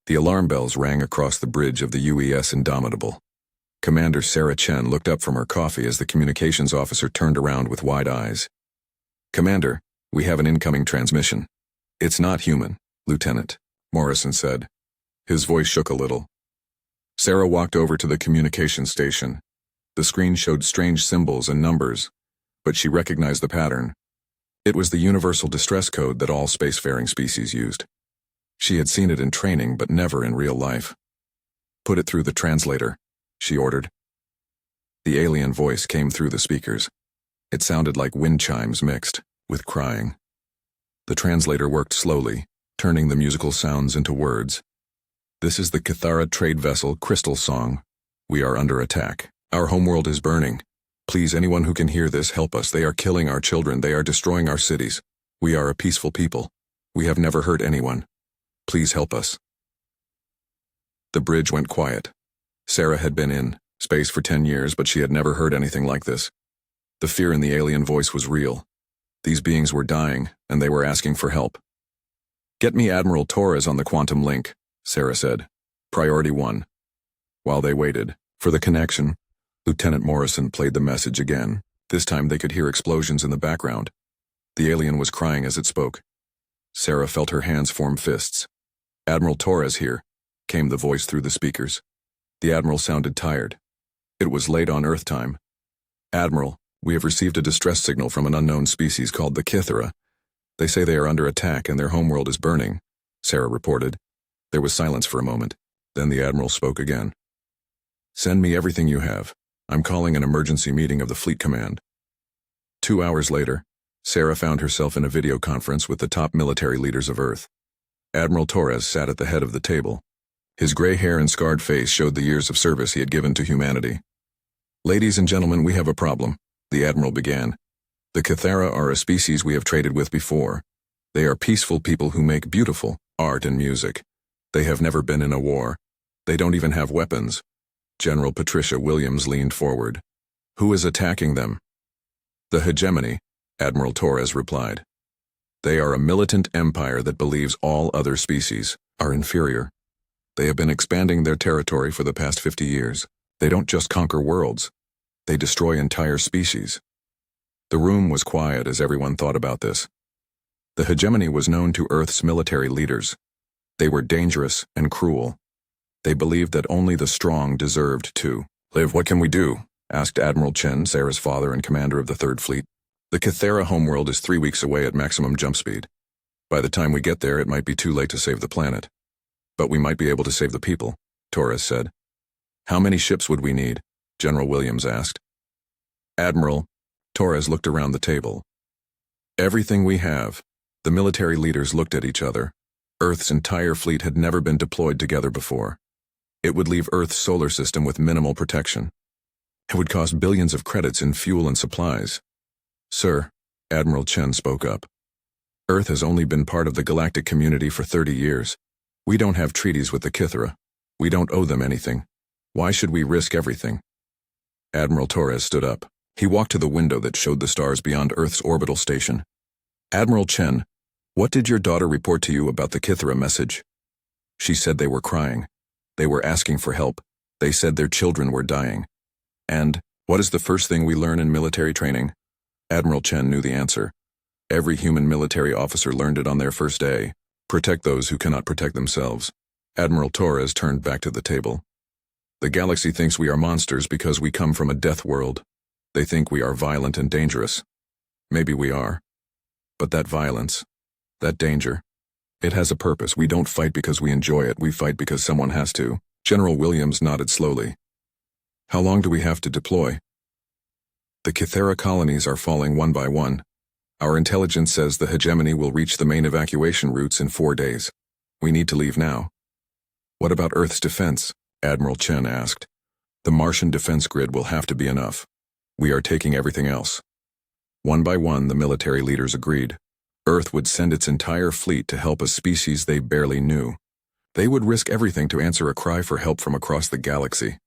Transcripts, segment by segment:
The alarm bells rang across the bridge of the UES Indomitable. Commander Sarah Chen looked up from her coffee as the communications officer turned around with wide eyes. "Commander, we have an incoming transmission." "It's not human, Lieutenant," Morrison said. His voice shook a little. Sarah walked over to the communications station. The screen showed strange symbols and numbers, but she recognized the pattern. It was the universal distress code that all spacefaring species used. She had seen it in training, but never in real life. "Put it through the translator," she ordered. The alien voice came through the speakers. It sounded like wind chimes mixed with crying. The translator worked slowly, turning the musical sounds into words. "This is the Cathara trade vessel Crystal Song. We are under attack. Our homeworld is burning. Please, anyone who can hear this, help us. They are killing our children. They are destroying our cities. We are a peaceful people. We have never hurt anyone. Please help us." The bridge went quiet. Sarah had been in space for 10 years, but she had never heard anything like this. The fear in the alien voice was real. These beings were dying, and they were asking for help. "Get me Admiral Torres on the quantum link," Sarah said. "Priority 1. While they waited for the connection, Lieutenant Morrison played the message again. This time they could hear explosions in the background. The alien was crying as it spoke. Sarah felt her hands form fists. "Admiral Torres here," came the voice through the speakers. The Admiral sounded tired. It was late on Earth time. "Admiral, we have received a distress signal from an unknown species called the Cathara. They say they are under attack and their homeworld is burning," Sarah reported. There was silence for a moment. Then the Admiral spoke again. "Send me everything you have. I'm calling an emergency meeting of the Fleet Command." 2 hours later, Sarah found herself in a video conference with the top military leaders of Earth. Admiral Torres sat at the head of the table. His gray hair and scarred face showed the years of service he had given to humanity. "Ladies and gentlemen, we have a problem," the Admiral began. "The Cathara are a species we have traded with before. They are peaceful people who make beautiful art and music. They have never been in a war. They don't even have weapons." General Patricia Williams leaned forward. "Who is attacking them?" "The hegemony," Admiral Torres replied. "They are a militant empire that believes all other species are inferior. They have been expanding their territory for the past 50 years. They don't just conquer worlds. They destroy entire species." The room was quiet as everyone thought about this. The hegemony was known to Earth's military leaders. They were dangerous and cruel. They believed that only the strong deserved to live. "What can we do?" asked Admiral Chen, Sarah's father and commander of the Third Fleet. "The Cathara homeworld is 3 weeks away at maximum jump speed. By the time we get there, it might be too late to save the planet. But we might be able to save the people," Torres said. "How many ships would we need?" General Williams asked. "Admiral," Torres looked around the table. "Everything we have." The military leaders looked at each other. Earth's entire fleet had never been deployed together before. It would leave Earth's solar system with minimal protection. It would cost billions of credits in fuel and supplies. "Sir," Admiral Chen spoke up. "Earth has only been part of the galactic community for 30 years. We don't have treaties with the Cathara. We don't owe them anything. Why should we risk everything?" Admiral Torres stood up. He walked to the window that showed the stars beyond Earth's orbital station. "Admiral Chen, what did your daughter report to you about the Cathara message?" "She said they were crying. They were asking for help. They said their children were dying." "And what is the first thing we learn in military training?" Admiral Chen knew the answer. Every human military officer learned it on their first day. Protect those who cannot protect themselves. Admiral Torres turned back to the table. "The galaxy thinks we are monsters because we come from a death world. They think we are violent and dangerous. Maybe we are. But that violence, that danger, it has a purpose. We don't fight because we enjoy it. We fight because someone has to." General Williams nodded slowly. "How long do we have to deploy?" "The Cathara colonies are falling one by one. Our intelligence says the hegemony will reach the main evacuation routes in 4 days. We need to leave now." "What about Earth's defense?" Admiral Chen asked. "The Martian defense grid will have to be enough. We are taking everything else." One by one, the military leaders agreed. Earth would send its entire fleet to help a species they barely knew. They would risk everything to answer a cry for help from across the galaxy.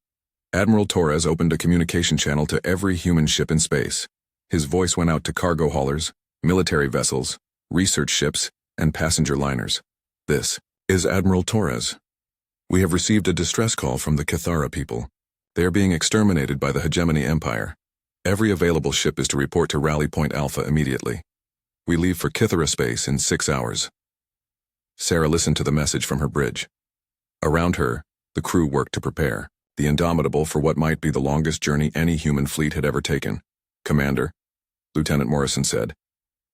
Admiral Torres opened a communication channel to every human ship in space. His voice went out to cargo haulers, military vessels, research ships, and passenger liners. "This is Admiral Torres. We have received a distress call from the Cathara people. They are being exterminated by the Hegemony Empire. Every available ship is to report to Rally Point Alpha immediately. We leave for Cathara space in 6 hours. Sarah listened to the message from her bridge. Around her, the crew worked to prepare the Indomitable for what might be the longest journey any human fleet had ever taken. Commander, Lieutenant Morrison said,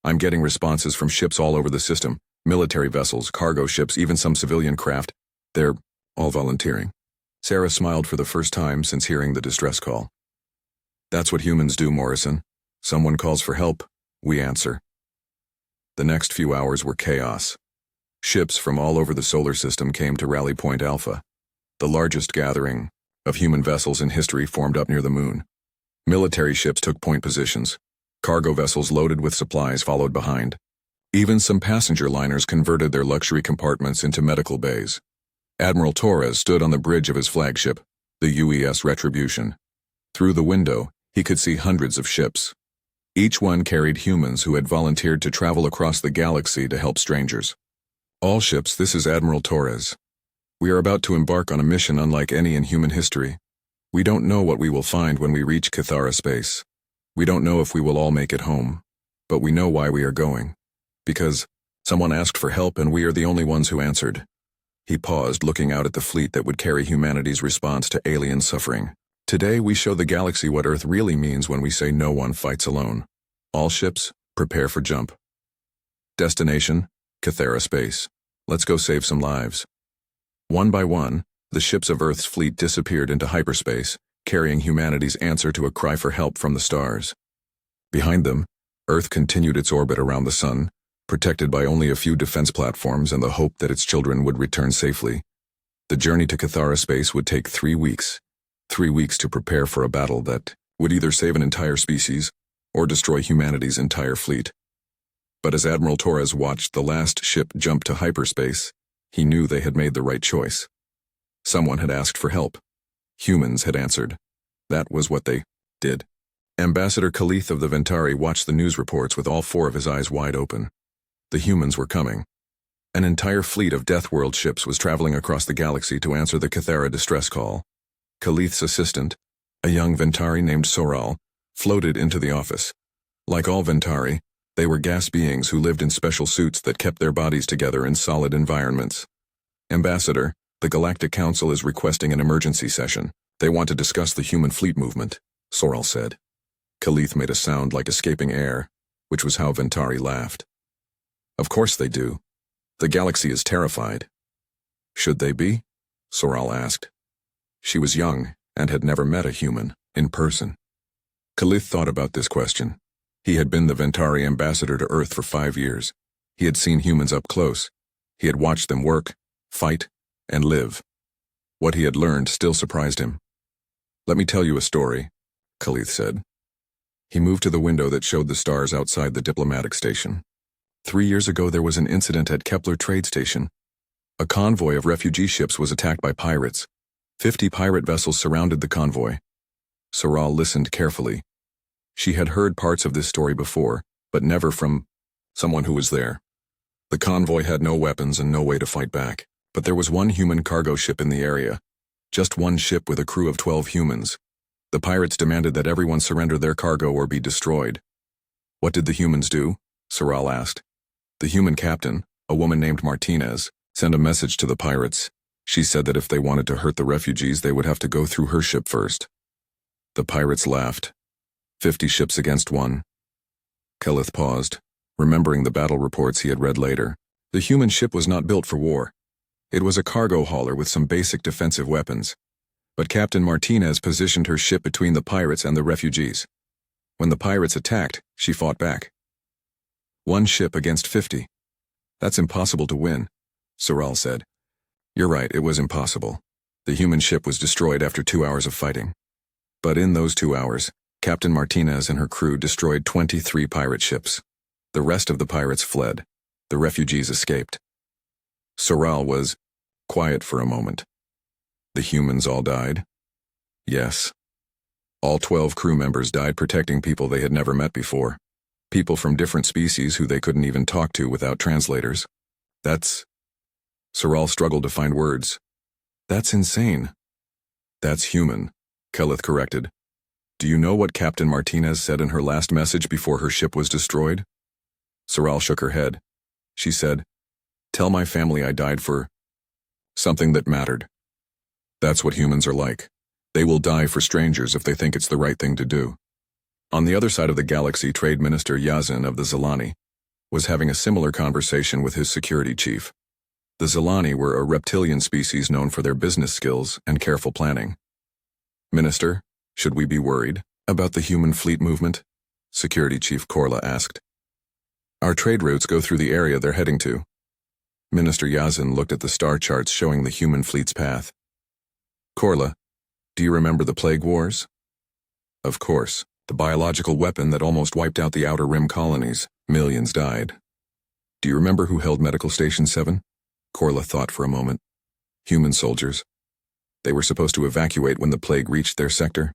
I'm getting responses from ships all over the system, military vessels, cargo ships, even some civilian craft. They're all volunteering. Sarah smiled for the first time since hearing the distress call. That's what humans do, Morrison. Someone calls for help, we answer. The next few hours were chaos. Ships from all over the solar system came to Rally Point Alpha. The largest gathering of human vessels in history formed up near the moon. Military ships took point positions. Cargo vessels loaded with supplies followed behind. Even some passenger liners converted their luxury compartments into medical bays. Admiral Torres stood on the bridge of his flagship, the UES Retribution. Through the window, he could see hundreds of ships. Each one carried humans who had volunteered to travel across the galaxy to help strangers. All ships, this is Admiral Torres. We are about to embark on a mission unlike any in human history. We don't know what we will find when we reach Cathara space. We don't know if we will all make it home. But we know why we are going. Because someone asked for help and we are the only ones who answered. He paused, looking out at the fleet that would carry humanity's response to alien suffering. Today we show the galaxy what Earth really means when we say no one fights alone. All ships, prepare for jump. Destination, Cathara space. Let's go save some lives. One by one, the ships of Earth's fleet disappeared into hyperspace, carrying humanity's answer to a cry for help from the stars. Behind them, Earth continued its orbit around the sun, protected by only a few defense platforms and the hope that its children would return safely. The journey to Cathara space would take 3 weeks. 3 weeks to prepare for a battle that would either save an entire species or destroy humanity's entire fleet. But as Admiral Torres watched the last ship jump to hyperspace, he knew they had made the right choice. Someone had asked for help. Humans had answered. That was what they did. Ambassador Khalith of the Ventari watched the news reports with all 4 of his eyes wide open. The humans were coming. An entire fleet of Deathworld ships was traveling across the galaxy to answer the Cathara distress call. Khalith's assistant, a young Ventari named Soral, floated into the office. Like all Ventari, they were gas beings who lived in special suits that kept their bodies together in solid environments. Ambassador, the Galactic Council is requesting an emergency session. They want to discuss the human fleet movement, Soral said. Khalith made a sound like escaping air, which was how Ventari laughed. Of course they do. The galaxy is terrified. Should they be? Soral asked. She was young and had never met a human in person. Khalith thought about this question. He had been the Ventari ambassador to Earth for 5 years. He had seen humans up close. He had watched them work, fight, and live. What he had learned still surprised him. Let me tell you a story, Khalith said. He moved to the window that showed the stars outside the diplomatic station. 3 years ago there was an incident at Kepler Trade Station. A convoy of refugee ships was attacked by pirates. 50 pirate vessels surrounded the convoy. Soral listened carefully. She had heard parts of this story before, but never from someone who was there. The convoy had no weapons and no way to fight back, but there was one human cargo ship in the area. Just one ship with a crew of 12 humans. The pirates demanded that everyone surrender their cargo or be destroyed. What did the humans do? Soral asked. The human captain, a woman named Martinez, sent a message to the pirates. She said that if they wanted to hurt the refugees, they would have to go through her ship first. The pirates laughed. 50 ships against one. Khalith paused, remembering the battle reports he had read later. The human ship was not built for war. It was a cargo hauler with some basic defensive weapons. But Captain Martinez positioned her ship between the pirates and the refugees. When the pirates attacked, she fought back. 1 ship against 50. That's impossible to win, Soral said. You're right, it was impossible. The human ship was destroyed after 2 hours of fighting. But in those 2 hours, Captain Martinez and her crew destroyed 23 pirate ships. The rest of the pirates fled. The refugees escaped. Soral was quiet for a moment. The humans all died? Yes. All 12 crew members died protecting people they had never met before. People from different species who they couldn't even talk to without translators. That's... Soral struggled to find words. That's insane. That's human, Keleth corrected. Do you know what Captain Martinez said in her last message before her ship was destroyed? Saral shook her head. She said, "Tell my family I died for something that mattered." That's what humans are like. They will die for strangers if they think it's the right thing to do. On the other side of the galaxy, Trade Minister Yazin of the Zilani was having a similar conversation with his security chief. The Zilani were a reptilian species known for their business skills and careful planning. "Minister, should we be worried about the human fleet movement?" Security Chief Korla asked. "Our trade routes go through the area they're heading to." Minister Yazin looked at the star charts showing the human fleet's path. "Korla, do you remember the Plague Wars?" "Of course, the biological weapon that almost wiped out the Outer Rim colonies. Millions died. Do you remember who held Medical Station 7? Korla thought for a moment. "Human soldiers. They were supposed to evacuate when the plague reached their sector.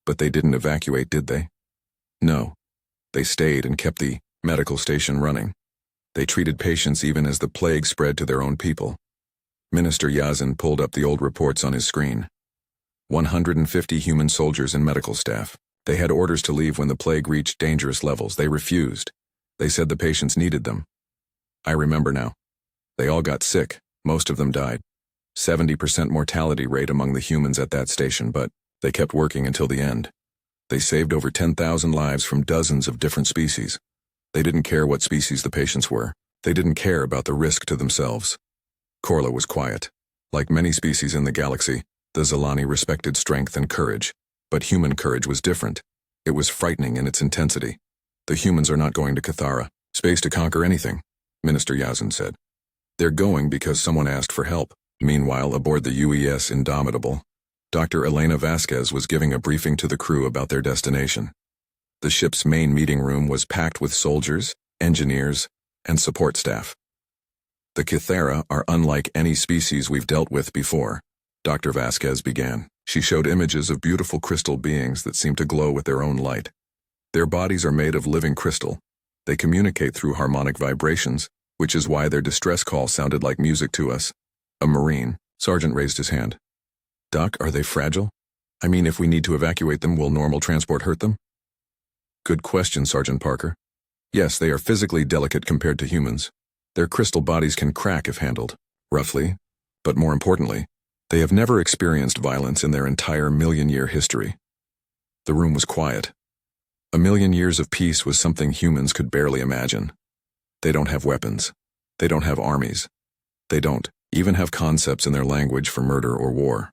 But they didn't evacuate, did they? No. They stayed and kept the medical station running. They treated patients even as the plague spread to their own people." Minister Yazin pulled up the old reports on his screen. 150 human soldiers and medical staff. They had orders to leave when the plague reached dangerous levels. They refused. They said the patients needed them. I remember now. They all got sick. Most of them died. 70% mortality rate among the humans at that station, but they kept working until the end. They saved over 10,000 lives from dozens of different species. They didn't care what species the patients were. They didn't care about the risk to themselves. Korla was quiet. Like many species in the galaxy, the Zilani respected strength and courage. But human courage was different. It was frightening in its intensity. "The humans are not going to Cathara, space to conquer anything," Minister Yazin said. "They're going because someone asked for help." Meanwhile, aboard the UES Indomitable, Dr. Elena Vasquez was giving a briefing to the crew about their destination. The ship's main meeting room was packed with soldiers, engineers, and support staff. "The Cathara are unlike any species we've dealt with before," Dr. Vasquez began. She showed images of beautiful crystal beings that seemed to glow with their own light. Their bodies are made of living crystal. They communicate through harmonic vibrations, which is why their distress call sounded like music to us. A Marine, Sergeant raised his hand. "Doc, are they fragile? I mean, if we need to evacuate them, will normal transport hurt them?" "Good question, Sergeant Parker. Yes, they are physically delicate compared to humans. Their crystal bodies can crack if handled, roughly, but more importantly, they have never experienced violence in their entire million-year history." The room was quiet. A million years of peace was something humans could barely imagine. They don't have weapons. They don't have armies. They don't even have concepts in their language for murder or war.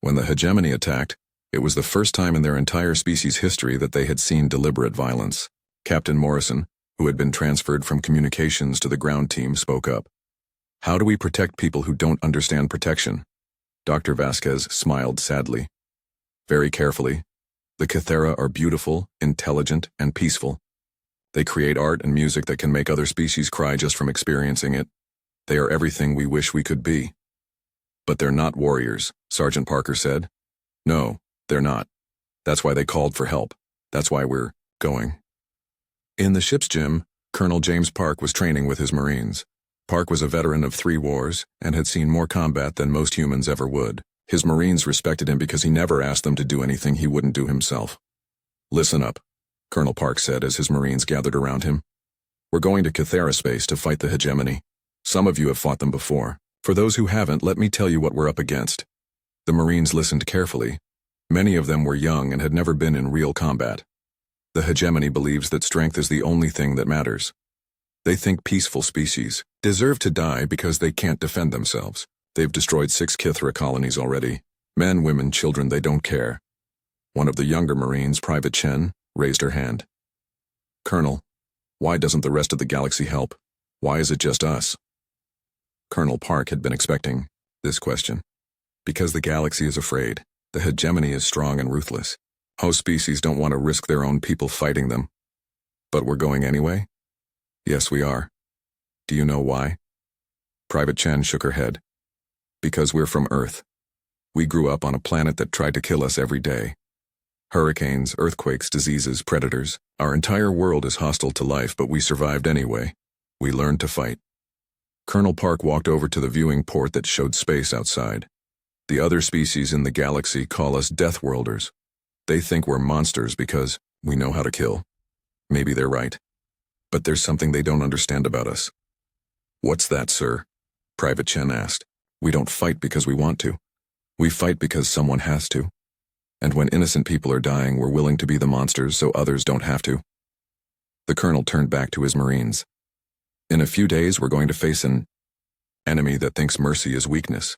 When the hegemony attacked, it was the first time in their entire species' history that they had seen deliberate violence. Captain Morrison, who had been transferred from communications to the ground team, spoke up. "How do we protect people who don't understand protection?" Dr. Vasquez smiled sadly. "Very carefully. The Cathara are beautiful, intelligent, and peaceful. They create art and music that can make other species cry just from experiencing it. They are everything we wish we could be." "But they're not warriors," Sergeant Parker said. "No, they're not. That's why they called for help. That's why we're going." In the ship's gym, Colonel James Park was training with his Marines. Park was a veteran of 3 wars and had seen more combat than most humans ever would. His Marines respected him because he never asked them to do anything he wouldn't do himself. "Listen up," Colonel Park said as his Marines gathered around him. "We're going to Cathara space to fight the hegemony. Some of you have fought them before. For those who haven't, let me tell you what we're up against." The Marines listened carefully. Many of them were young and had never been in real combat. The hegemony believes that strength is the only thing that matters. They think peaceful species deserve to die because they can't defend themselves. They've destroyed 6 Kithra colonies already. Men, women, children, they don't care. One of the younger Marines, Private Chen, raised her hand. "Colonel, why doesn't the rest of the galaxy help? Why is it just us?" Colonel Park had been expecting this question. Because the galaxy is afraid. The hegemony is strong and ruthless. Host species don't want to risk their own people fighting them. But we're going anyway? Yes, we are. Do you know why? Private Chen shook her head. Because we're from Earth. We grew up on a planet that tried to kill us every day. Hurricanes, earthquakes, diseases, predators. Our entire world is hostile to life, but we survived anyway. We learned to fight. Colonel Park walked over to the viewing port that showed space outside. The other species in the galaxy call us Deathworlders. They think we're monsters because we know how to kill. Maybe they're right. But there's something they don't understand about us. What's that, sir? Private Chen asked. We don't fight because we want to. We fight because someone has to. And when innocent people are dying, we're willing to be the monsters so others don't have to. The colonel turned back to his Marines. In a few days, we're going to face an enemy that thinks mercy is weakness.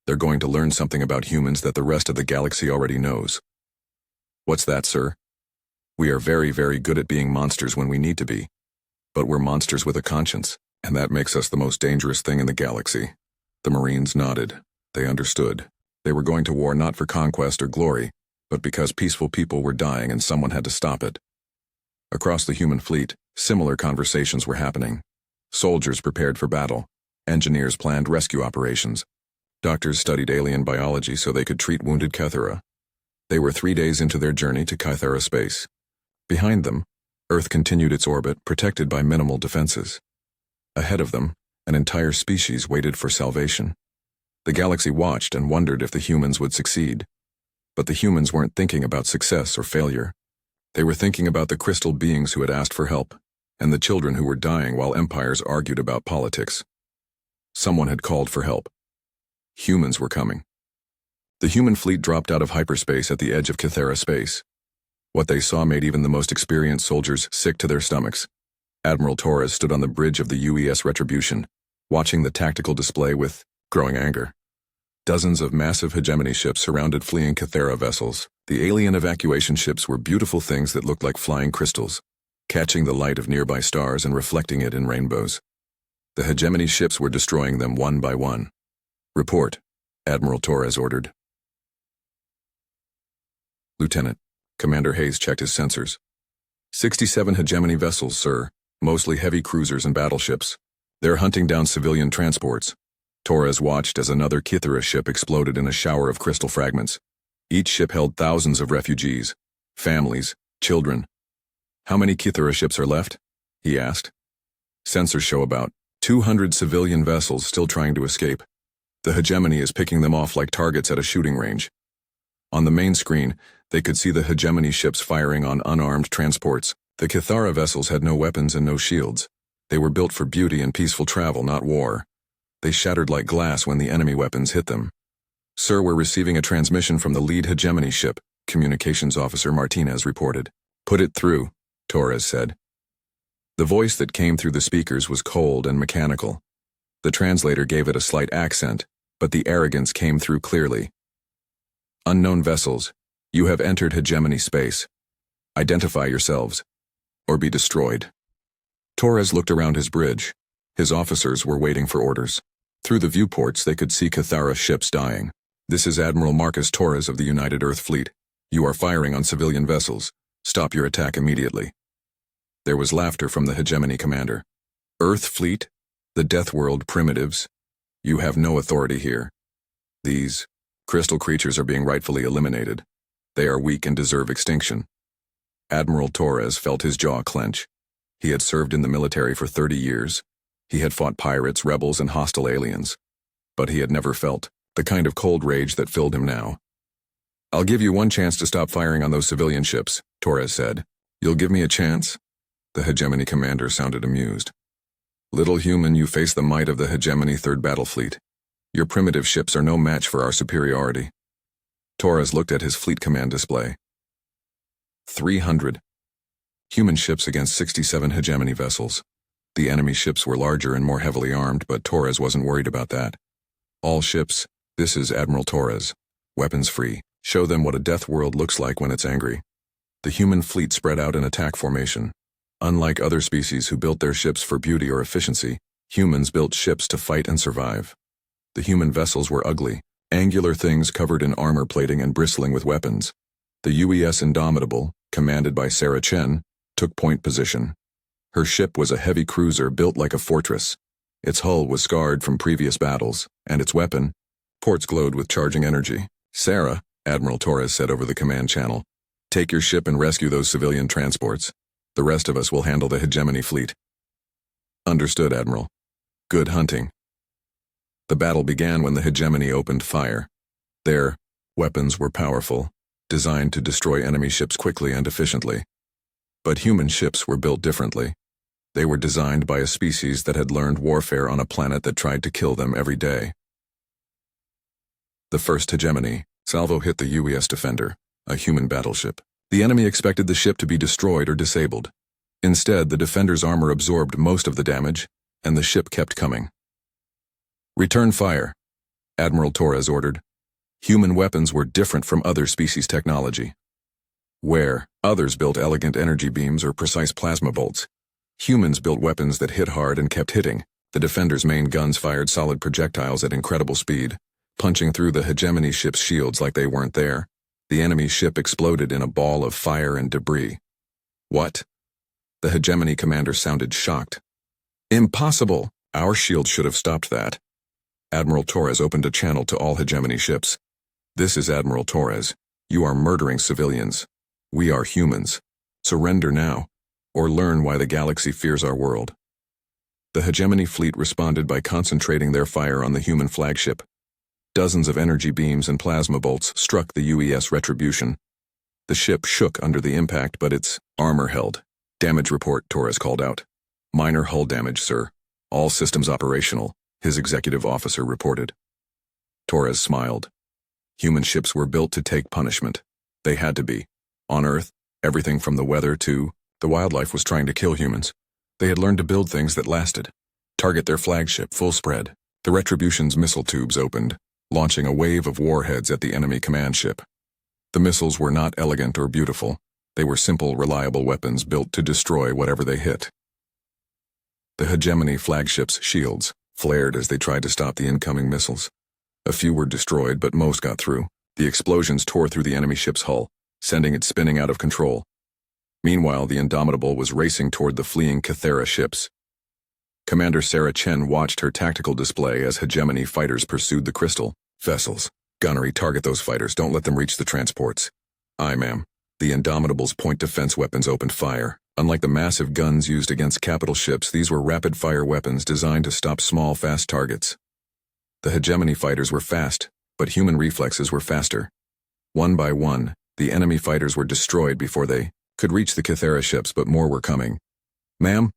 They're going to learn something about humans that the rest of the galaxy already knows. What's that, sir? We are very, very good at being monsters when we need to be. But we're monsters with a conscience, and that makes us the most dangerous thing in the galaxy. The Marines nodded. They understood. They were going to war not for conquest or glory, but because peaceful people were dying and someone had to stop it. Across the human fleet, similar conversations were happening. Soldiers prepared for battle. Engineers planned rescue operations. Doctors studied alien biology so they could treat wounded Kythera. They were 3 days into their journey to Kythera space. Behind them, Earth continued its orbit, protected by minimal defenses. Ahead of them, an entire species waited for salvation. The galaxy watched and wondered if the humans would succeed. But the humans weren't thinking about success or failure. They were thinking about the crystal beings who had asked for help, and the children who were dying while empires argued about politics. Someone had called for help. Humans were coming. The human fleet dropped out of hyperspace at the edge of Kythera space. What they saw made even the most experienced soldiers sick to their stomachs. Admiral Torres stood on the bridge of the UES Retribution, watching the tactical display with growing anger. Dozens of massive hegemony ships surrounded fleeing Kythera vessels. The alien evacuation ships were beautiful things that looked like flying crystals, catching the light of nearby stars and reflecting it in rainbows. The hegemony ships were destroying them one by one. Report, Admiral Torres ordered. Lieutenant, Commander Hayes checked his sensors. 67 hegemony vessels, sir, mostly heavy cruisers and battleships. They're hunting down civilian transports. Torres watched as another Kythera ship exploded in a shower of crystal fragments. Each ship held thousands of refugees, families, children. How many Kythera ships are left? He asked. Sensors show about 200 civilian vessels still trying to escape. The hegemony is picking them off like targets at a shooting range. On the main screen, they could see the hegemony ships firing on unarmed transports. The Kythera vessels had no weapons and no shields. They were built for beauty and peaceful travel, not war. They shattered like glass when the enemy weapons hit them. Sir, we're receiving a transmission from the lead hegemony ship, Communications Officer Martinez reported. Put it through, Torres said. The voice that came through the speakers was cold and mechanical. The translator gave it a slight accent, but the arrogance came through clearly. Unknown vessels, you have entered hegemony space. Identify yourselves, or be destroyed. Torres looked around his bridge. His officers were waiting for orders. Through the viewports, they could see Kythera ships dying. This is Admiral Marcus Torres of the United Earth Fleet. You are firing on civilian vessels. Stop your attack immediately. There was laughter from the hegemony commander. Earth Fleet? The Deathworld primitives? You have no authority here. These crystal creatures are being rightfully eliminated. They are weak and deserve extinction. Admiral Torres felt his jaw clench. He had served in the military for 30 years. He had fought pirates, rebels, and hostile aliens. But he had never felt the kind of cold rage that filled him now. I'll give you one chance to stop firing on those civilian ships, Torres said. You'll give me a chance? The hegemony commander sounded amused. Little human, you face the might of the hegemony Third Battle Fleet. Your primitive ships are no match for our superiority. Torres looked at his fleet command display. 300. Human ships against 67 hegemony vessels. The enemy ships were larger and more heavily armed, but Torres wasn't worried about that. All ships, this is Admiral Torres. Weapons free. Show them what a death world looks like when it's angry. The human fleet spread out in attack formation. Unlike other species who built their ships for beauty or efficiency, humans built ships to fight and survive. The human vessels were ugly, angular things covered in armor plating and bristling with weapons. The UES Indomitable, commanded by Sarah Chen, took point position. Her ship was a heavy cruiser built like a fortress. Its hull was scarred from previous battles, and its weapon, ports glowed with charging energy. Sarah, Admiral Torres said over the command channel, take your ship and rescue those civilian transports. The rest of us will handle the hegemony fleet. Understood, Admiral. Good hunting. The battle began when the hegemony opened fire. Their weapons were powerful, designed to destroy enemy ships quickly and efficiently. But human ships were built differently. They were designed by a species that had learned warfare on a planet that tried to kill them every day. The first hegemony salvo hit the UES Defender, a human battleship. The enemy expected the ship to be destroyed or disabled. Instead, the Defender's armor absorbed most of the damage, and the ship kept coming. Return fire, Admiral Torres ordered. Human weapons were different from other species' technology. Where others built elegant energy beams or precise plasma bolts, humans built weapons that hit hard and kept hitting. The Defender's main guns fired solid projectiles at incredible speed, punching through the hegemony ship's shields like they weren't there. The enemy ship exploded in a ball of fire and debris. What? The hegemony commander sounded shocked. Impossible! Our shield should have stopped that. Admiral Torres opened a channel to all hegemony ships. This is Admiral Torres. You are murdering civilians. We are humans. Surrender now, or learn why the galaxy fears our world. The hegemony fleet responded by concentrating their fire on the human flagship. Dozens of energy beams and plasma bolts struck the UES Retribution. The ship shook under the impact, but its armor held. Damage report, Torres called out. Minor hull damage, sir. All systems operational, his executive officer reported. Torres smiled. Human ships were built to take punishment. They had to be. On Earth, everything from the weather to the wildlife was trying to kill humans. They had learned to build things that lasted. Target their flagship, full spread. The Retribution's missile tubes opened, launching a wave of warheads at the enemy command ship. The missiles were not elegant or beautiful. They were simple, reliable weapons built to destroy whatever they hit. The hegemony flagship's shields flared as they tried to stop the incoming missiles. A few were destroyed, but most got through. The explosions tore through the enemy ship's hull, sending it spinning out of control. Meanwhile, the Indomitable was racing toward the fleeing Cathera ships. Commander Sarah Chen watched her tactical display as hegemony fighters pursued the crystal vessels. Gunnery, target those fighters. Don't let them reach the transports. Aye, ma'am. The Indomitable's point defense weapons opened fire. Unlike the massive guns used against capital ships, these were rapid-fire weapons designed to stop small, fast targets. The hegemony fighters were fast, but human reflexes were faster. One by one, the enemy fighters were destroyed before they could reach the Cathera ships, but more were coming. Ma'am,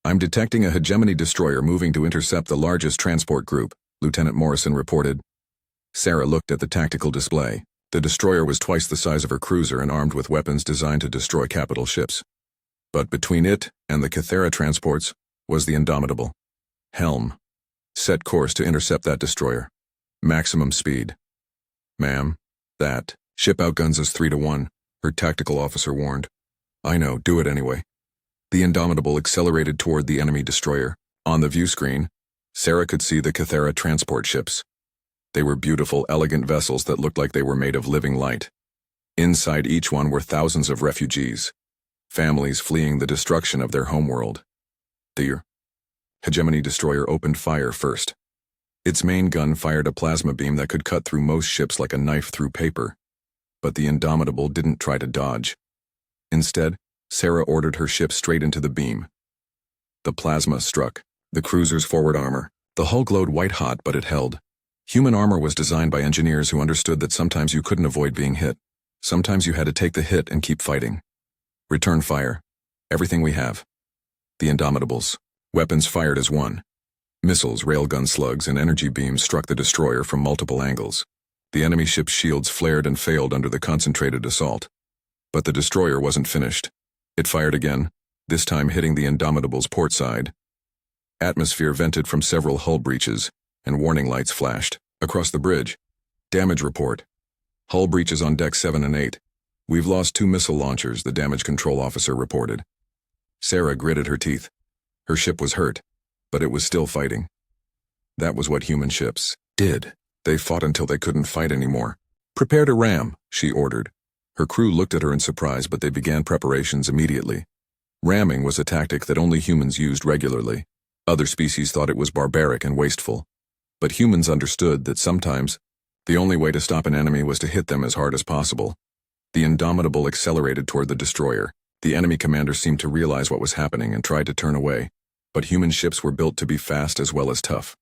I'm detecting a hegemony destroyer moving to intercept the largest transport group, Lieutenant Morrison reported. Sarah looked at the tactical display. The destroyer was twice the size of her cruiser and armed with weapons designed to destroy capital ships. But between it and the Cathera transports was the Indomitable. Helm. Set course to intercept that destroyer. Maximum speed. Ma'am, that ship outguns us 3-1, her tactical officer warned. I know, do it anyway. The Indomitable accelerated toward the enemy destroyer. On the view screen, Sarah could see the Cathera transport ships. They were beautiful, elegant vessels that looked like they were made of living light. Inside each one were thousands of refugees, families fleeing the destruction of their homeworld. The hegemony destroyer opened fire first. Its main gun fired a plasma beam that could cut through most ships like a knife through paper. But the Indomitable didn't try to dodge. Instead, Sarah ordered her ship straight into the beam. The plasma struck the cruiser's forward armor. The hull glowed white-hot, but it held. Human armor was designed by engineers who understood that sometimes you couldn't avoid being hit. Sometimes you had to take the hit and keep fighting. Return fire. Everything we have. The Indomitable's weapons fired as one. Missiles, railgun slugs, and energy beams struck the destroyer from multiple angles. The enemy ship's shields flared and failed under the concentrated assault. But the destroyer wasn't finished. It fired again, this time hitting the Indomitable's port side. Atmosphere vented from several hull breaches, and warning lights flashed. Across the bridge. Damage report. Hull breaches on deck 7 and 8. We've lost 2 missile launchers, the damage control officer reported. Sarah gritted her teeth. Her ship was hurt, but it was still fighting. That was what human ships did. They fought until they couldn't fight anymore. Prepare to ram, she ordered. Her crew looked at her in surprise, but they began preparations immediately. Ramming was a tactic that only humans used regularly. Other species thought it was barbaric and wasteful. But humans understood that sometimes the only way to stop an enemy was to hit them as hard as possible. The Indomitable accelerated toward the destroyer. The enemy commander seemed to realize what was happening and tried to turn away. But human ships were built to be fast as well as tough.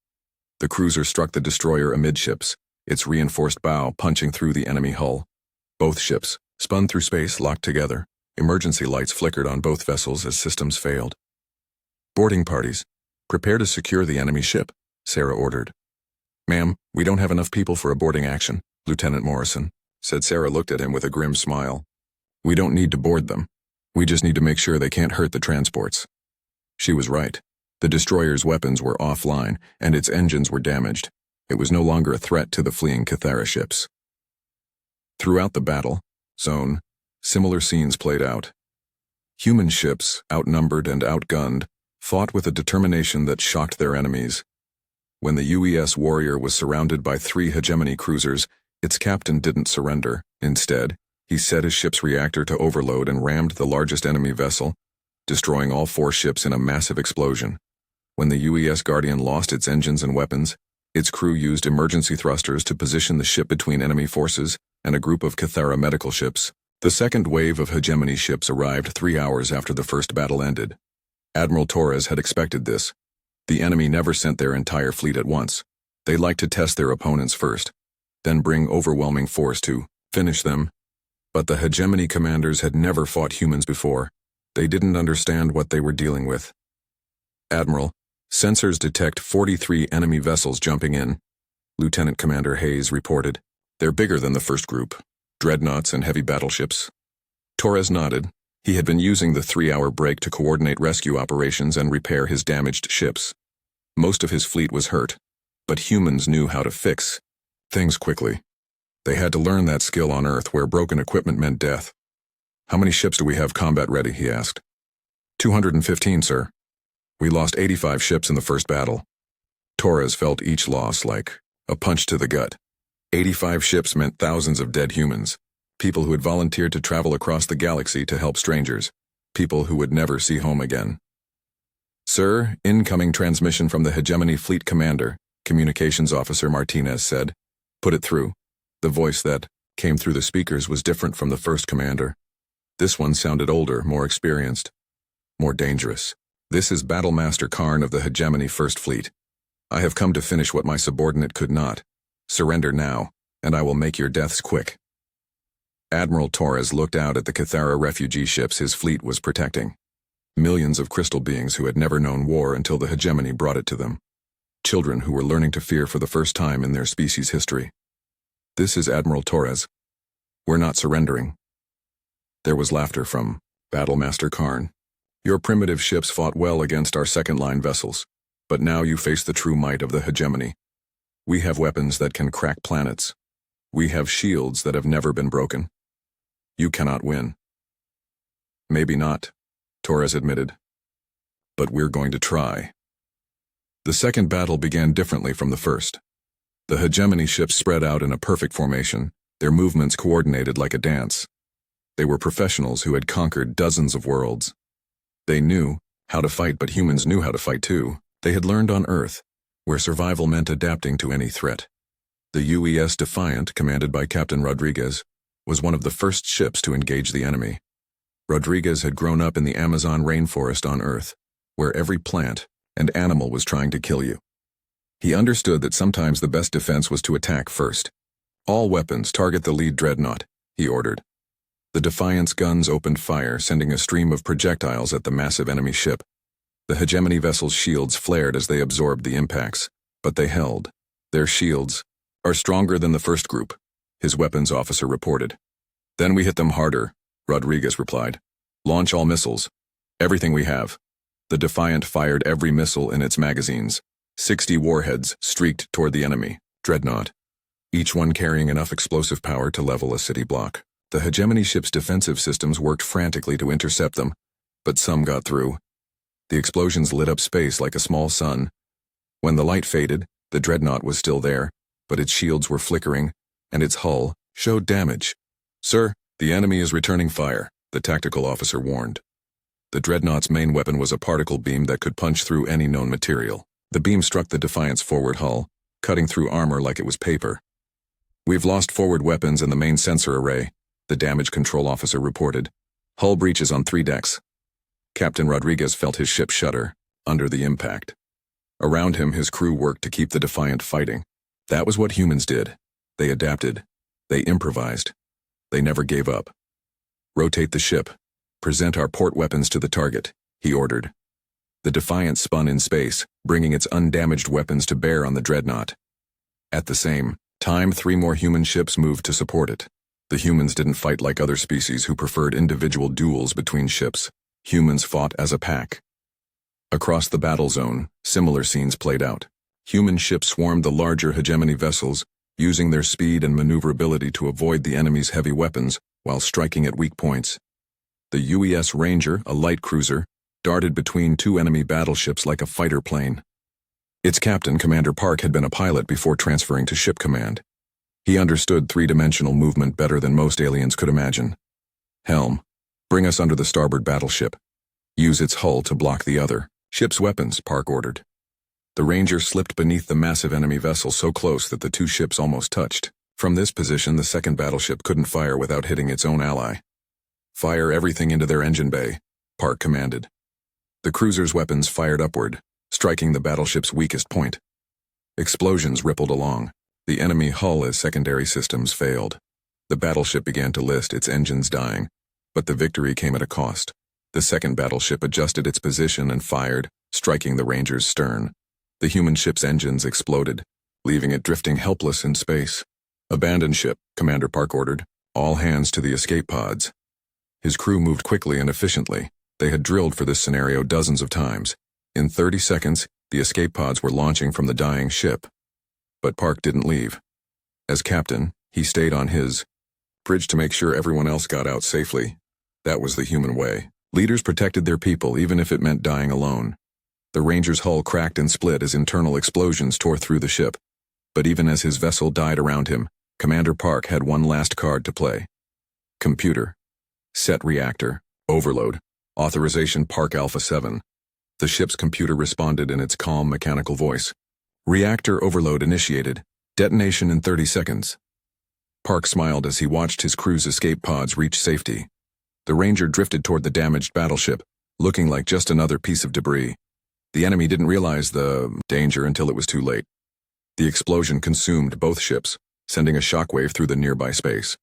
The cruiser struck the destroyer amidships, its reinforced bow punching through the enemy hull. Both ships, spun through space, locked together. Emergency lights flickered on both vessels as systems failed. "Boarding parties. Prepare to secure the enemy ship," Sarah ordered. "Ma'am, we don't have enough people for a boarding action," Lieutenant Morrison said. Sarah looked at him with a grim smile. "We don't need to board them. We just need to make sure they can't hurt the transports." She was right. The destroyer's weapons were offline, and its engines were damaged. It was no longer a threat to the fleeing Cathara ships. Throughout the battle zone, similar scenes played out. Human ships, outnumbered and outgunned, fought with a determination that shocked their enemies. When the UES Warrior was surrounded by 3 hegemony cruisers, its captain didn't surrender. Instead, he set his ship's reactor to overload and rammed the largest enemy vessel, destroying all 4 ships in a massive explosion. When the UES Guardian lost its engines and weapons, its crew used emergency thrusters to position the ship between enemy forces and a group of Cathara medical ships. The second wave of hegemony ships arrived 3 hours after the first battle ended. Admiral Torres had expected this. The enemy never sent their entire fleet at once. They liked to test their opponents first, then bring overwhelming force to finish them. But the hegemony commanders had never fought humans before. They didn't understand what they were dealing with. "Admiral, sensors detect 43 enemy vessels jumping in," Lieutenant Commander Hayes reported. "They're bigger than the first group, dreadnoughts and heavy battleships." Torres nodded. He had been using the 3-hour break to coordinate rescue operations and repair his damaged ships. Most of his fleet was hurt, but humans knew how to fix things quickly. They had to learn that skill on Earth where broken equipment meant death. "How many ships do we have combat ready?" he asked. 215, sir. We lost 85 ships in the first battle." Torres felt each loss like a punch to the gut. 85 ships meant thousands of dead humans, people who had volunteered to travel across the galaxy to help strangers, people who would never see home again. "Sir, incoming transmission from the Hegemony Fleet Commander," Communications Officer Martinez said. "Put it through." The voice that came through the speakers was different from the first commander. This one sounded older, more experienced, more dangerous. "This is Battlemaster Karn of the Hegemony First Fleet. I have come to finish what my subordinate could not. Surrender now, and I will make your deaths quick." Admiral Torres looked out at the Cathara refugee ships his fleet was protecting. Millions of crystal beings who had never known war until the hegemony brought it to them. Children who were learning to fear for the first time in their species' history. "This is Admiral Torres. We're not surrendering." There was laughter from Battlemaster Karn. "Your primitive ships fought well against our second-line vessels, but now you face the true might of the hegemony. We have weapons that can crack planets. We have shields that have never been broken. You cannot win." "Maybe not," Torres admitted. "But we're going to try." The second battle began differently from the first. The hegemony ships spread out in a perfect formation, their movements coordinated like a dance. They were professionals who had conquered dozens of worlds. They knew how to fight, but humans knew how to fight too. They had learned on Earth, where survival meant adapting to any threat. The UES Defiant, commanded by Captain Rodriguez, was one of the first ships to engage the enemy. Rodriguez had grown up in the Amazon rainforest on Earth, where every plant and animal was trying to kill you. He understood that sometimes the best defense was to attack first. "All weapons target the lead dreadnought," he ordered. The Defiant's guns opened fire, sending a stream of projectiles at the massive enemy ship. The hegemony vessel's shields flared as they absorbed the impacts, but they held. "Their shields are stronger than the first group," his weapons officer reported. "Then we hit them harder," Rodriguez replied. "Launch all missiles. Everything we have." The Defiant fired every missile in its magazines. 60 warheads streaked toward the enemy dreadnought, each one carrying enough explosive power to level a city block. The hegemony ship's defensive systems worked frantically to intercept them, but some got through. The explosions lit up space like a small sun. When the light faded, the dreadnought was still there, but its shields were flickering, and its hull showed damage. "Sir, the enemy is returning fire," the tactical officer warned. The dreadnought's main weapon was a particle beam that could punch through any known material. The beam struck the Defiant's forward hull, cutting through armor like it was paper. "We've lost forward weapons and the main sensor array," the damage control officer reported. "Hull breaches on 3 decks." Captain Rodriguez felt his ship shudder. under the impact. Around him, his crew worked to keep the Defiant fighting. That was what humans did. They adapted. They improvised. They never gave up. "Rotate the ship. Present our port weapons to the target," he ordered. The Defiant spun in space, bringing its undamaged weapons to bear on the dreadnought. At the same time, 3 more human ships moved to support it. The humans didn't fight like other species who preferred individual duels between ships. Humans fought as a pack. Across the battle zone, similar scenes played out. Human ships swarmed the larger hegemony vessels, using their speed and maneuverability to avoid the enemy's heavy weapons while striking at weak points. The UES Ranger, a light cruiser, darted between 2 enemy battleships like a fighter plane. Its captain, Commander Park, had been a pilot before transferring to ship command. He understood 3-dimensional movement better than most aliens could imagine. "Helm, bring us under the starboard battleship. Use its hull to block the other ship's weapons," Park ordered. The Ranger slipped beneath the massive enemy vessel so close that the 2 ships almost touched. From this position, the second battleship couldn't fire without hitting its own ally. "Fire everything into their engine bay," Park commanded. The cruiser's weapons fired upward, striking the battleship's weakest point. Explosions rippled along the enemy hull as secondary systems failed. The battleship began to list, its engines dying, but the victory came at a cost. The second battleship adjusted its position and fired, striking the Ranger's stern. The human ship's engines exploded, leaving it drifting helpless in space. "Abandon ship," Commander Park ordered. "All hands to the escape pods." His crew moved quickly and efficiently. They had drilled for this scenario dozens of times. In 30 seconds, the escape pods were launching from the dying ship. But Park didn't leave. As captain, he stayed on his bridge to make sure everyone else got out safely. That was the human way. Leaders protected their people even if it meant dying alone. The Ranger's hull cracked and split as internal explosions tore through the ship. But even as his vessel died around him, Commander Park had one last card to play. Computer. Set reactor. Overload. Authorization Park Alpha 7. The ship's computer responded in its calm mechanical voice. "Reactor overload initiated. Detonation in 30 seconds. Park smiled as he watched his crew's escape pods reach safety. The Ranger drifted toward the damaged battleship, looking like just another piece of debris. The enemy didn't realize the danger until it was too late. The explosion consumed both ships, sending a shockwave through the nearby space.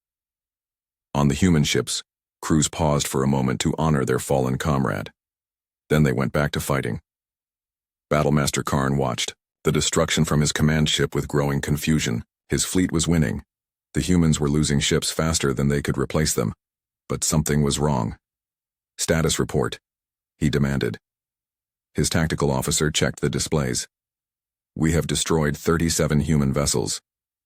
On the human ships, crews paused for a moment to honor their fallen comrade. Then they went back to fighting. Battlemaster Karn watched the destruction from his command ship with growing confusion. His fleet was winning. The humans were losing ships faster than they could replace them. But something was wrong. "Status report," he demanded. His tactical officer checked the displays. "We have destroyed 37 human vessels,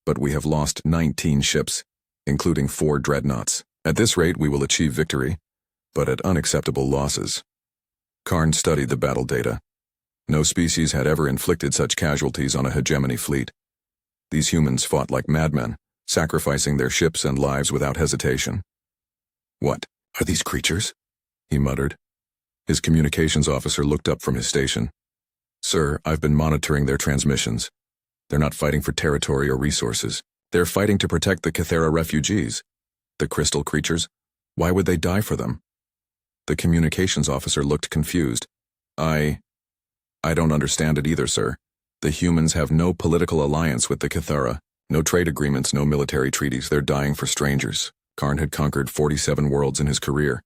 but we have lost 19 ships, including 4 dreadnoughts. At this rate, we will achieve victory, but at unacceptable losses." Karn studied the battle data. No species had ever inflicted such casualties on a hegemony fleet. These humans fought like madmen, sacrificing their ships and lives without hesitation. "What are these creatures?" he muttered. His communications officer looked up from his station. "Sir, I've been monitoring their transmissions. They're not fighting for territory or resources. They're fighting to protect the Cathera refugees. The crystal creatures? Why would they die for them?" The communications officer looked confused. I don't understand it either, sir. The humans have no political alliance with the Cathera, no trade agreements, no military treaties. They're dying for strangers." Karn had conquered 47 worlds in his career.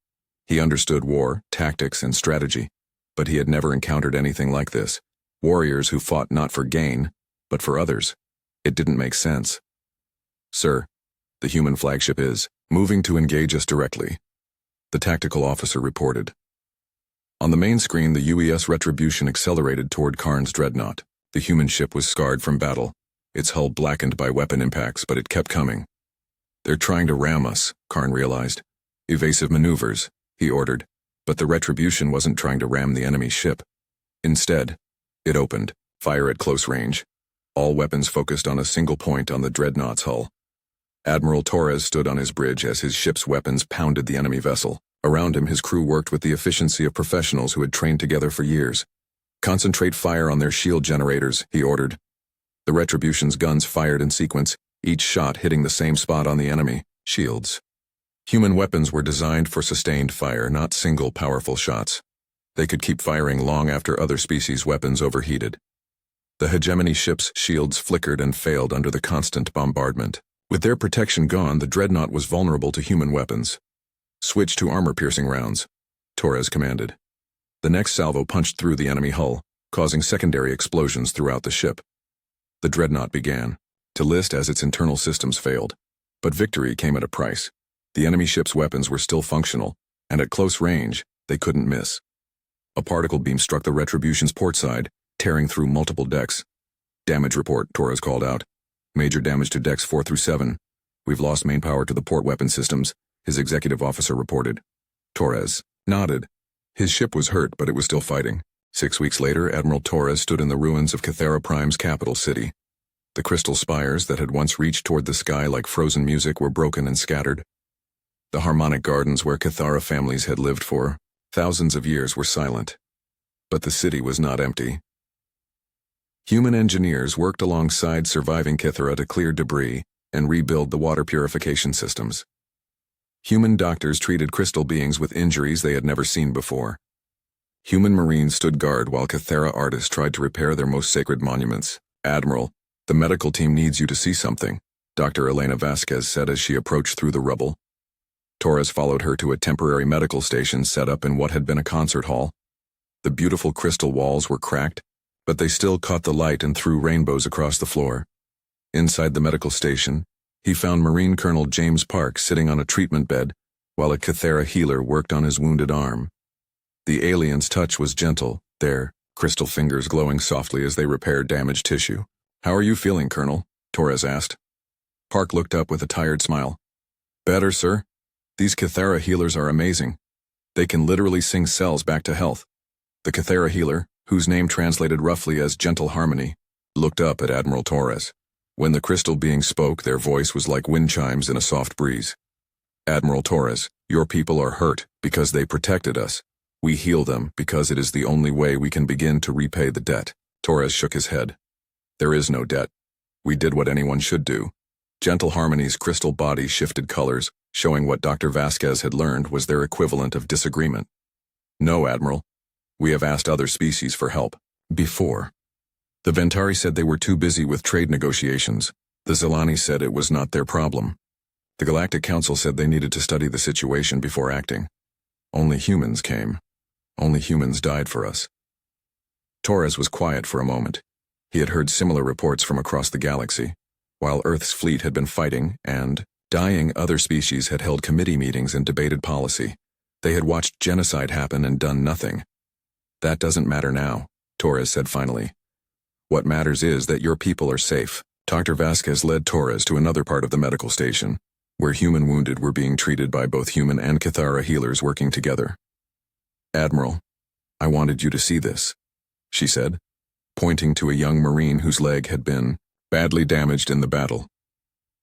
He understood war, tactics, and strategy, but he had never encountered anything like this. Warriors who fought not for gain, but for others. It didn't make sense. "Sir, the human flagship is moving to engage us directly," the tactical officer reported. On the main screen, the UES Retribution accelerated toward Karn's dreadnought. The human ship was scarred from battle, its hull blackened by weapon impacts, but it kept coming. "They're trying to ram us," Karn realized. "Evasive maneuvers," he ordered, but the Retribution wasn't trying to ram the enemy ship. Instead, it opened, fire at close range. All weapons focused on a single point on the dreadnought's hull. Admiral Torres stood on his bridge as his ship's weapons pounded the enemy vessel. Around him, his crew worked with the efficiency of professionals who had trained together for years. "Concentrate fire on their shield generators," he ordered. The Retribution's guns fired in sequence, each shot hitting the same spot on the enemy, shields. Human weapons were designed for sustained fire, not single powerful shots. They could keep firing long after other species' weapons overheated. The hegemony ship's shields flickered and failed under the constant bombardment. With their protection gone, the dreadnought was vulnerable to human weapons. "Switch to armor-piercing rounds," Torres commanded. The next salvo punched through the enemy hull, causing secondary explosions throughout the ship. The dreadnought began to list as its internal systems failed. But victory came at a price. The enemy ship's weapons were still functional, and at close range, they couldn't miss. A particle beam struck the Retribution's port side, tearing through multiple decks. "Damage report," Torres called out. "Major damage to decks 4 through 7. We've lost main power to the port weapon systems," his executive officer reported. Torres nodded. His ship was hurt, but it was still fighting. 6 weeks later, Admiral Torres stood in the ruins of Cathera Prime's capital city. The crystal spires that had once reached toward the sky like frozen music were broken and scattered. The harmonic gardens where Cathara families had lived for thousands of years were silent. But the city was not empty. Human engineers worked alongside surviving Cathara to clear debris and rebuild the water purification systems. Human doctors treated crystal beings with injuries they had never seen before. Human marines stood guard while Cathera artists tried to repair their most sacred monuments. "Admiral, the medical team needs you to see something," Dr. Elena Vasquez said as she approached through the rubble. Torres followed her to a temporary medical station set up in what had been a concert hall. The beautiful crystal walls were cracked, but they still caught the light and threw rainbows across the floor. Inside the medical station, he found Marine Colonel James Park sitting on a treatment bed, while a Cathera healer worked on his wounded arm. The alien's touch was gentle, their crystal fingers glowing softly as they repaired damaged tissue. "How are you feeling, Colonel?" Torres asked. Park looked up with a tired smile. "Better, sir. These Cathera healers are amazing. They can literally sing cells back to health." The Cathera healer, whose name translated roughly as Gentle Harmony, looked up at Admiral Torres. When the crystal being spoke, their voice was like wind chimes in a soft breeze. "Admiral Torres, your people are hurt because they protected us. We heal them because it is the only way we can begin to repay the debt." Torres shook his head. "There is no debt. We did what anyone should do." Gentle Harmony's crystal body shifted colors, showing what Dr. Vasquez had learned was their equivalent of disagreement. "No, Admiral. We have asked other species for help. Before. The Ventari said they were too busy with trade negotiations. The Zelani said it was not their problem. The Galactic Council said they needed to study the situation before acting. Only humans came. Only humans died for us." Torres was quiet for a moment. He had heard similar reports from across the galaxy. While Earth's fleet had been fighting and dying, other species had held committee meetings and debated policy. They had watched genocide happen and done nothing. "That doesn't matter now," Torres said finally. "What matters is that your people are safe." Dr. Vasquez led Torres to another part of the medical station, where human wounded were being treated by both human and Cathara healers working together. "Admiral, I wanted you to see this," she said, pointing to a young Marine whose leg had been badly damaged in the battle.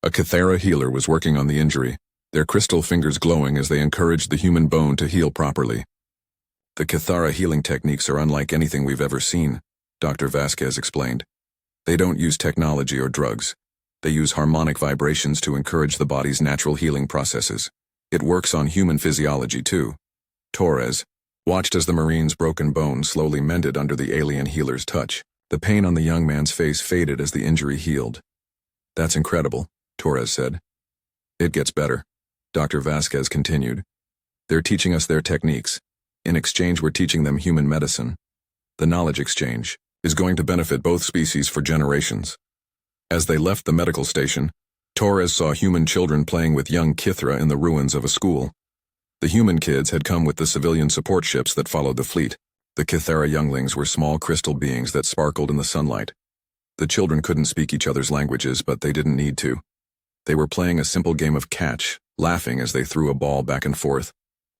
A Cathara healer was working on the injury, their crystal fingers glowing as they encouraged the human bone to heal properly. "The Cathara healing techniques are unlike anything we've ever seen," Dr. Vasquez explained. "They don't use technology or drugs. They use harmonic vibrations to encourage the body's natural healing processes. It works on human physiology too." Torres watched as the Marine's broken bone slowly mended under the alien healer's touch. The pain on the young man's face faded as the injury healed. "That's incredible," Torres said. "It gets better," Dr. Vasquez continued. "They're teaching us their techniques. In exchange, we're teaching them human medicine. The knowledge exchange is going to benefit both species for generations." As they left the medical station, Torres saw human children playing with young Kithra in the ruins of a school. The human kids had come with the civilian support ships that followed the fleet. The Cathara younglings were small crystal beings that sparkled in the sunlight. The children couldn't speak each other's languages, but they didn't need to. They were playing a simple game of catch, laughing as they threw a ball back and forth.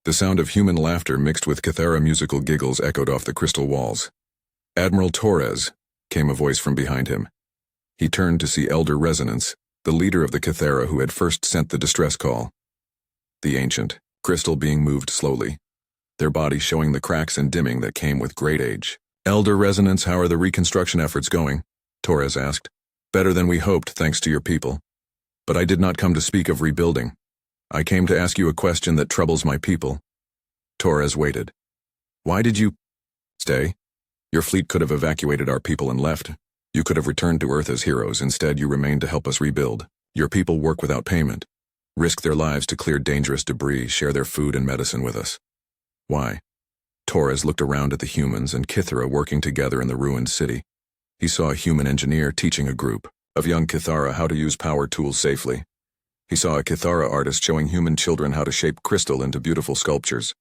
The sound of human laughter mixed with Cathara musical giggles echoed off the crystal walls. "Admiral Torres," came a voice from behind him. He turned to see Elder Resonance, the leader of the Cathara who had first sent the distress call. The ancient crystal being moved slowly, their bodies showing the cracks and dimming that came with great age. "Elder Resonance, how are the reconstruction efforts going?" Torres asked. "Better than we hoped, thanks to your people. But I did not come to speak of rebuilding. I came to ask you a question that troubles my people." Torres waited. "Why did you Stay? Your fleet could have evacuated our people and left. You could have returned to Earth as heroes. Instead, you remained to help us rebuild. Your people work without payment, risk their lives to clear dangerous debris, share their food and medicine with us. Why? Torres looked around at the humans and Kithara working together in the ruined city. He saw a human engineer teaching a group of young Kithara how to use power tools safely. He saw a Kithara artist showing human children how to shape crystal into beautiful sculptures.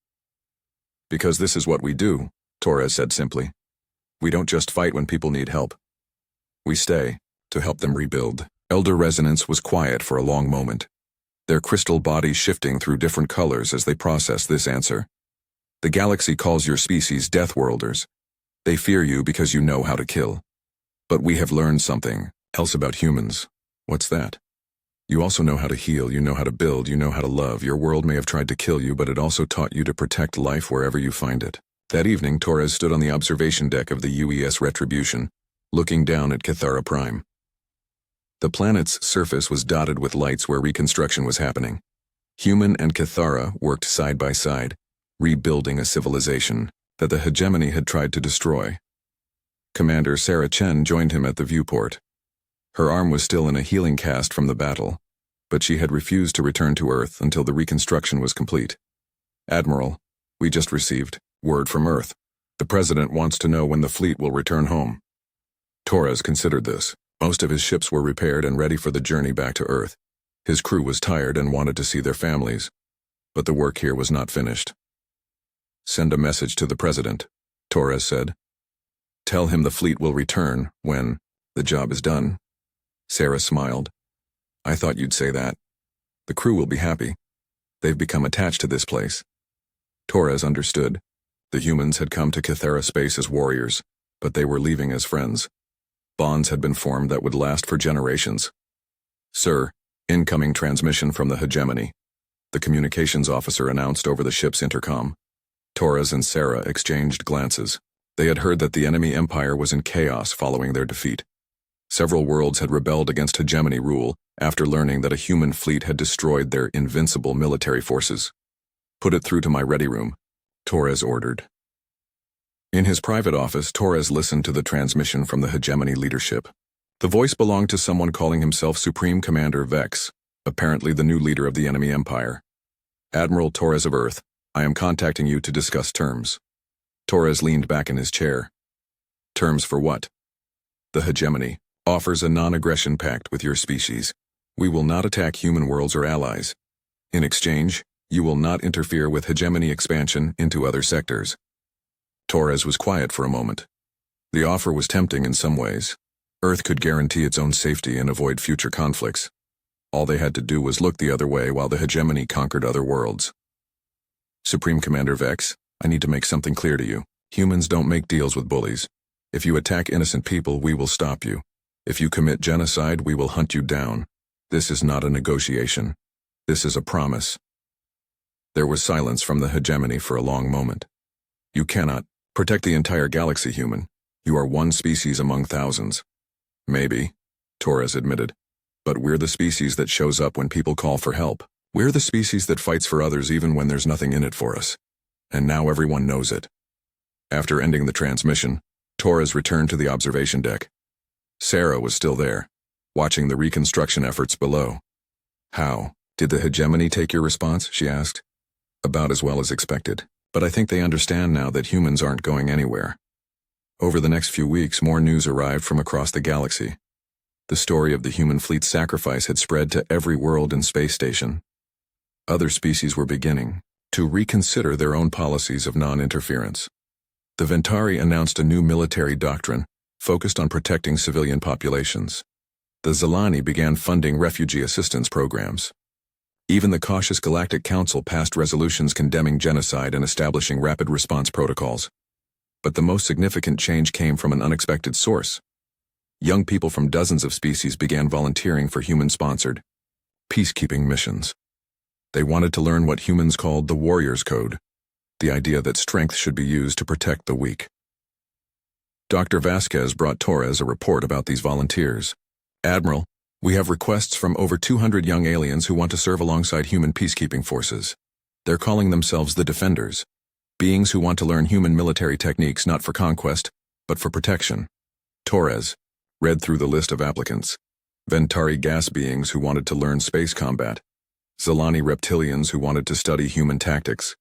Because this is what we do, Torres said simply. We don't just fight when people need help. We stay to help them rebuild. Elder Resonance was quiet for a long moment, their crystal bodies shifting through different colors as they processed this answer. The galaxy calls your species Deathworlders. They fear you because you know how to kill. But we have learned something else about humans. What's that? You also know how to heal, you know how to build, you know how to love. Your world may have tried to kill you, but it also taught you to protect life wherever you find it. That evening, Torres stood on the observation deck of the UES Retribution, looking down at Kithara Prime. The planet's surface was dotted with lights where reconstruction was happening. Human and Kithara worked side by side, rebuilding a civilization that the hegemony had tried to destroy. Commander Sarah Chen joined him at the viewport. Her arm was still in a healing cast from the battle, but she had refused to return to Earth until the reconstruction was complete. Admiral, we just received word from Earth. The President wants to know when the fleet will return home. Torres considered this. Most of his ships were repaired and ready for the journey back to Earth. His crew was tired and wanted to see their families, but the work here was not finished. Send a message to the President, Torres said. Tell him the fleet will return when the job is done. Sarah smiled. I thought you'd say that. The crew will be happy. They've become attached to this place. Torres understood. The humans had come to Kithara space as warriors, but they were leaving as friends. Bonds had been formed that would last for generations. Sir, incoming transmission from the hegemony, the communications officer announced over the ship's intercom. Torres and Sarah exchanged glances. They had heard that the enemy empire was in chaos following their defeat. Several worlds had rebelled against hegemony rule after learning that a human fleet had destroyed their invincible military forces. Put it through to my ready room, Torres ordered. In his private office, Torres listened to the transmission from the hegemony leadership. The voice belonged to someone calling himself Supreme Commander Vex, apparently the new leader of the enemy empire. Admiral Torres of Earth, I am contacting you to discuss terms. Torres leaned back in his chair. Terms for what? The hegemony offers a non-aggression pact with your species. We will not attack human worlds or allies. In exchange, you will not interfere with hegemony expansion into other sectors. Torres was quiet for a moment. The offer was tempting in some ways. Earth could guarantee its own safety and avoid future conflicts. All they had to do was look the other way while the hegemony conquered other worlds. Supreme Commander Vex, I need to make something clear to you. Humans don't make deals with bullies. If you attack innocent people, we will stop you. If you commit genocide, we will hunt you down. This is not a negotiation. This is a promise. There was silence from the hegemony for a long moment. You cannot protect the entire galaxy, human. You are one species among thousands. Maybe, Torres admitted. But we're the species that shows up when people call for help. We're the species that fights for others even when there's nothing in it for us. And now everyone knows it. After ending the transmission, Torres returned to the observation deck. Sarah was still there, watching the reconstruction efforts below. How? Did the hegemony take your response? She asked. About as well as expected. But I think they understand now that humans aren't going anywhere. Over the next few weeks, more news arrived from across the galaxy. The story of the human fleet's sacrifice had spread to every world and space station. Other species were beginning to reconsider their own policies of non-interference. The Ventari announced a new military doctrine focused on protecting civilian populations. The Zelani began funding refugee assistance programs. Even the cautious Galactic Council passed resolutions condemning genocide and establishing rapid response protocols. But the most significant change came from an unexpected source. Young people from dozens of species began volunteering for human-sponsored peacekeeping missions. They wanted to learn what humans called the Warriors Code, the idea that strength should be used to protect the weak. Dr. Vasquez brought Torres a report about these volunteers. Admiral, we have requests from over 200 young aliens who want to serve alongside human peacekeeping forces. They're calling themselves the Defenders. Beings who want to learn human military techniques not for conquest, but for protection. Torres read through the list of applicants. Ventari gas beings who wanted to learn space combat. Zilani reptilians who wanted to study human tactics.